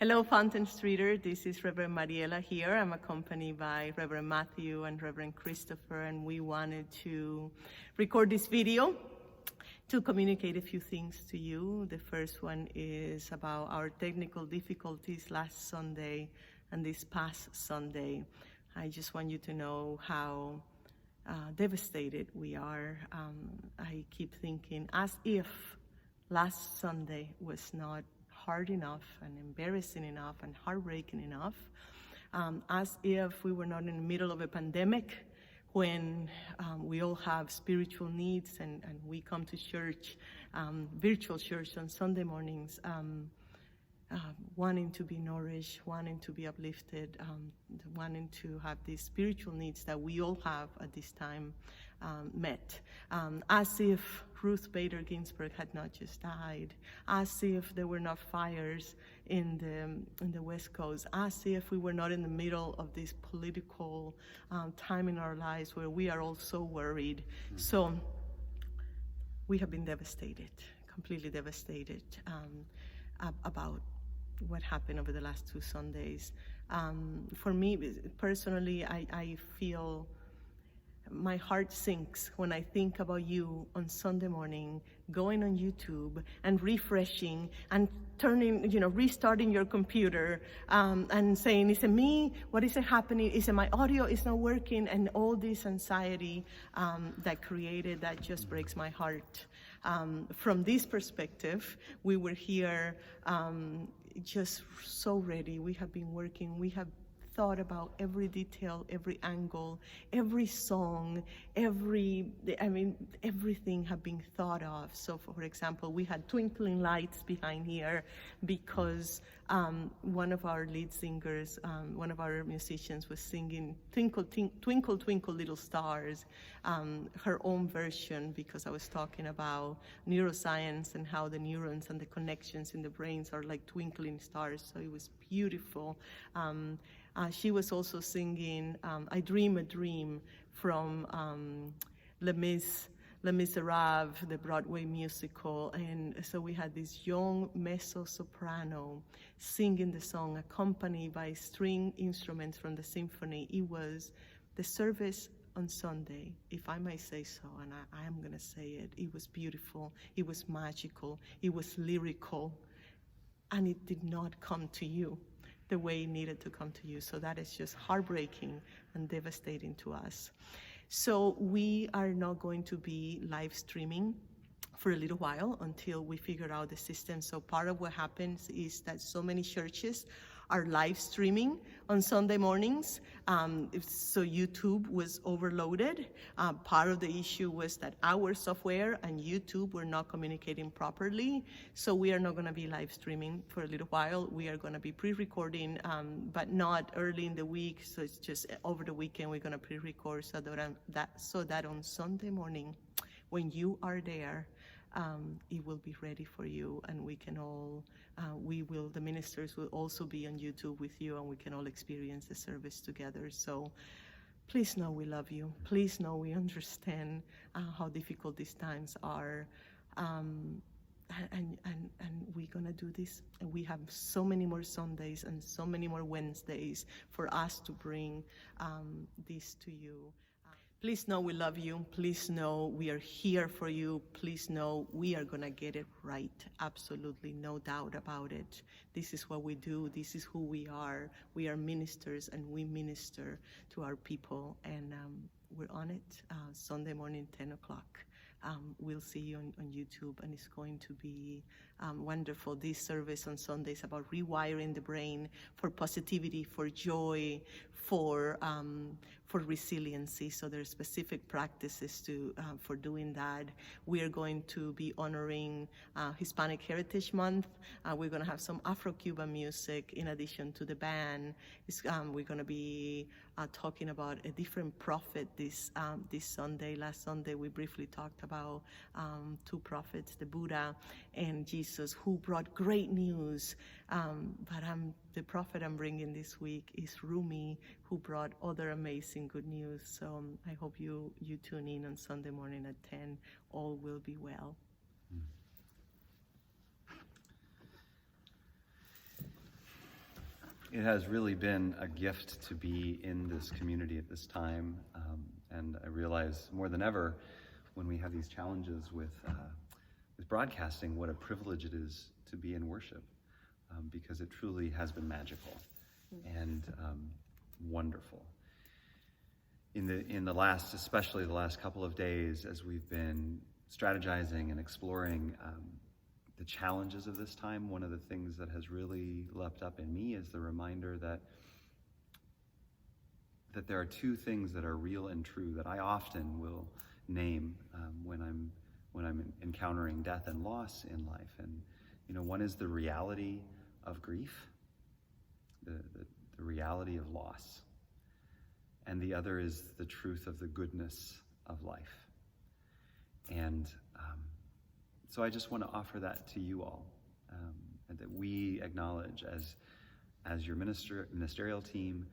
Hello, Fountain Streeter. This is Reverend Mariela here. I'm accompanied by Reverend Matthew and Reverend Christopher, and we wanted to record this video to communicate a few things to you. The first one is about our technical difficulties last Sunday and this past Sunday. I just want you to know how devastated we are. I keep thinking, as if last Sunday was not hard enough and embarrassing enough and heartbreaking enough, as if we were not in the middle of a pandemic when we all have spiritual needs and we come to church, virtual church on Sunday mornings, wanting to be nourished, wanting to be uplifted, wanting to have these spiritual needs that we all have at this time met. As if Ruth Bader Ginsburg had not just died, as if there were not fires in the West Coast, as if we were not in the middle of this political time in our lives where we are all so worried. So we have been devastated, completely devastated about what happened over the last 2 Sundays. For me personally, I feel my heart sinks when I think about you on Sunday morning, going on YouTube and refreshing and restarting your computer and saying, is it me? What is it happening? Is it my audio is not working? And all this anxiety that created, that just breaks my heart. From this perspective, we were here just so ready. We have been working. We have thought about every detail, every angle, every song, everything had been thought of. So for example, we had twinkling lights behind here because one of our lead singers, one of our musicians was singing Twinkle, Twinkle, Twinkle Little Stars, her own version, because I was talking about neuroscience and how the neurons and the connections in the brains are like twinkling stars. So it was beautiful. She was also singing I Dream a Dream from Les Miserables, the Broadway musical. And so we had this young mezzo-soprano singing the song accompanied by string instruments from the symphony. It was the service on Sunday, if I may say so, and I am going to say it. It was beautiful. It was magical. It was lyrical. And it did not come to you the way it needed to come to you. So that is just heartbreaking and devastating to us. So we are not going to be live streaming for a little while until we figure out the system. So part of what happens is that so many churches are live streaming on Sunday mornings. So YouTube was overloaded. Part of the issue was that our software and YouTube were not communicating properly. So we are not going to be live streaming for a little while. We are going to be pre-recording, but not early in the week. So it's just over the weekend we're going to pre-record so that on Sunday morning, when you are there, it will be ready for you, and we can all, the ministers will also be on YouTube with you, and we can all experience the service together. So please know we love you. Please know we understand how difficult these times are. And we're gonna do this. And we have so many more Sundays and so many more Wednesdays for us to bring this to you. Please know we love you. Please know we are here for you. Please know we are going to get it right. Absolutely no doubt about it. This is what we do. This is who we are. We are ministers, and we minister to our people. And we're on it Sunday morning, 10 o'clock. We'll see you on YouTube, and it's going to be wonderful. This service on Sunday is about rewiring the brain for positivity, for joy, for resiliency. So there are specific practices for doing that. We are going to be honoring Hispanic Heritage Month. We're going to have some Afro-Cuban music in addition to the band. We're going to be talking about a different prophet this Sunday. Last Sunday we briefly talked about 2 prophets, the Buddha and Jesus, who brought great news. But the prophet I'm bringing this week is Rumi, who brought other amazing good news. So I hope you tune in on Sunday morning at 10. All will be well. It has really been a gift to be in this community at this time, and I realize more than ever when we have these challenges with broadcasting what a privilege it is to be in worship, because it truly has been magical and wonderful. In the last, especially the last couple of days, as we've been strategizing and exploring the challenges of this time, one of the things that has really leapt up in me is the reminder that there are two things that are real and true that I often will name when I'm encountering death and loss in life. And one is the reality of grief, the reality of loss, and the other is the truth of the goodness of life. And so I just want to offer that to you all, and that we acknowledge as your ministerial team,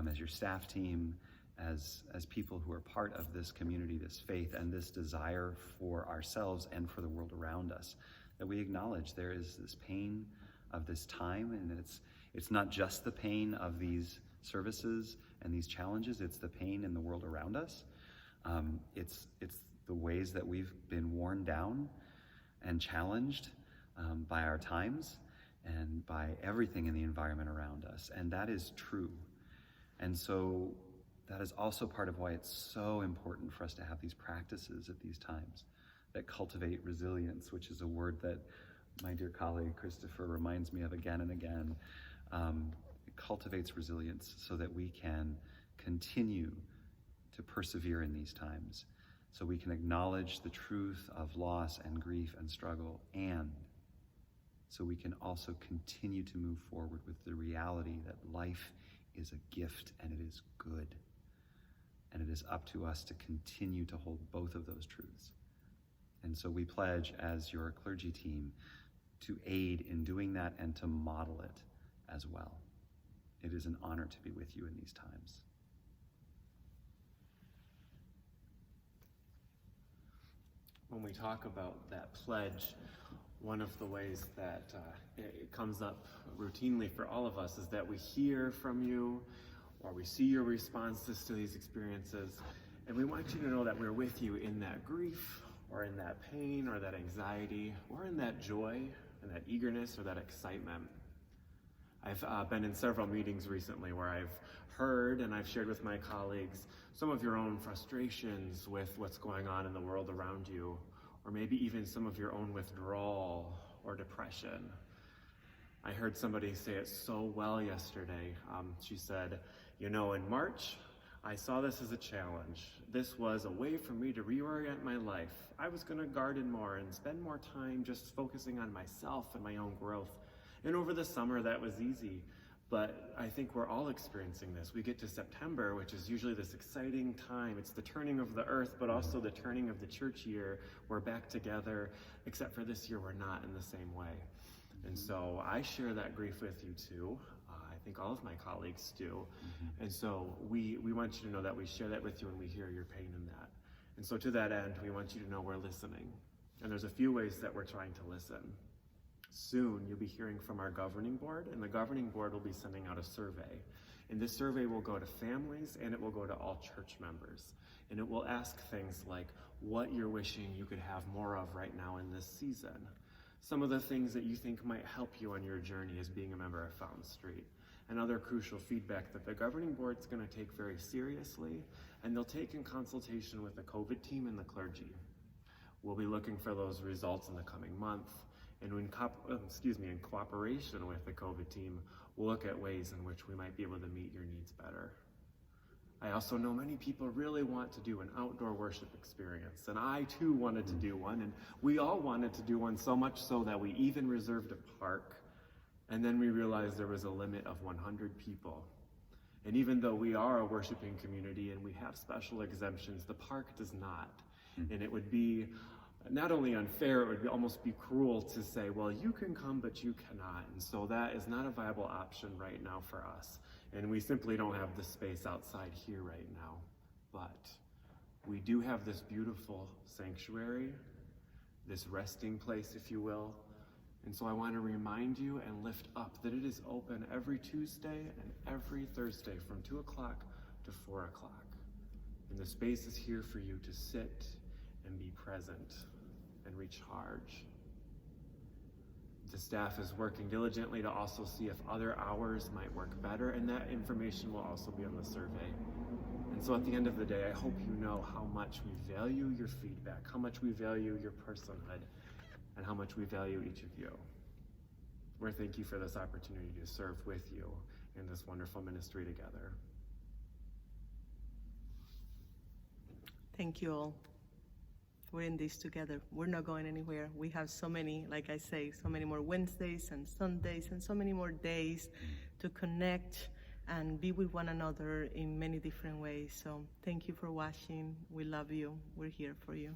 as your staff team, as people who are part of this community, this faith, and this desire for ourselves and for the world around us, that we acknowledge there is this pain of this time, and it's not just the pain of these services and these challenges, it's the pain in the world around us. It's the ways that we've been worn down and challenged by our times and by everything in the environment around us, and that is true. And so that is also part of why it's so important for us to have these practices at these times that cultivate resilience, which is a word that my dear colleague Christopher reminds me of again and again. It cultivates resilience so that we can continue to persevere in these times, so we can acknowledge the truth of loss and grief and struggle, and so we can also continue to move forward with the reality that life is a gift and it is good. And it is up to us to continue to hold both of those truths. And so we pledge as your clergy team to aid in doing that and to model it as well. It is an honor to be with you in these times. When we talk about that pledge, one of the ways that it comes up routinely for all of us is that we hear from you, or we see your responses to these experiences, and we want you to know that we're with you in that grief, or in that pain, or that anxiety, or in that joy, and that eagerness, or that excitement. I've been in several meetings recently where I've heard and I've shared with my colleagues some of your own frustrations with what's going on in the world around you, or maybe even some of your own withdrawal or depression. I heard somebody say it so well yesterday. She said, in March, I saw this as a challenge. This was a way for me to reorient my life. I was going to garden more and spend more time just focusing on myself and my own growth. And over the summer, that was easy. But I think we're all experiencing this. We get to September, which is usually this exciting time. It's the turning of the earth, but also the turning of the church year. We're back together, except for this year, we're not in the same way. And so I share that grief with you too. I think all of my colleagues do. And so we want you to know that we share that with you and we hear your pain in that. And so to that end, we want you to know we're listening. And there's a few ways that we're trying to listen. Soon you'll be hearing from our governing board, and the governing board will be sending out a survey. And this survey will go to families and it will go to all church members. And it will ask things like what you're wishing you could have more of right now in this season. Some of the things that you think might help you on your journey as being a member of Fountain Street. And other crucial feedback that the governing board is going to take very seriously, and they'll take in consultation with the COVID team and the clergy. We'll be looking for those results in the coming month. And in cooperation with the COVID team, we'll look at ways in which we might be able to meet your needs better. I also know many people really want to do an outdoor worship experience, and I too wanted to do one, and we all wanted to do one, so much so that we even reserved a park, and then we realized there was a limit of 100 people. And even though we are a worshiping community and we have special exemptions, the park does not. And it would be not only unfair, it would almost be cruel to say, well, you can come, but you cannot. And so that is not a viable option right now for us. And we simply don't have the space outside here right now. But we do have this beautiful sanctuary, this resting place, if you will. And so I want to remind you and lift up that it is open every Tuesday and every Thursday from 2 o'clock to 4 o'clock. And the space is here for you to sit and be present and recharge. The staff is working diligently to also see if other hours might work better, and that information will also be on the survey. And so at the end of the day, I hope you know how much we value your feedback, how much we value your personhood, and how much we value each of you. We're thank you for this opportunity to serve with you in this wonderful ministry together. Thank you all. We're in this together. We're not going anywhere. We have so many, like I say, so many more Wednesdays and Sundays and so many more days to connect and be with one another in many different ways. So thank you for watching. We love you. We're here for you.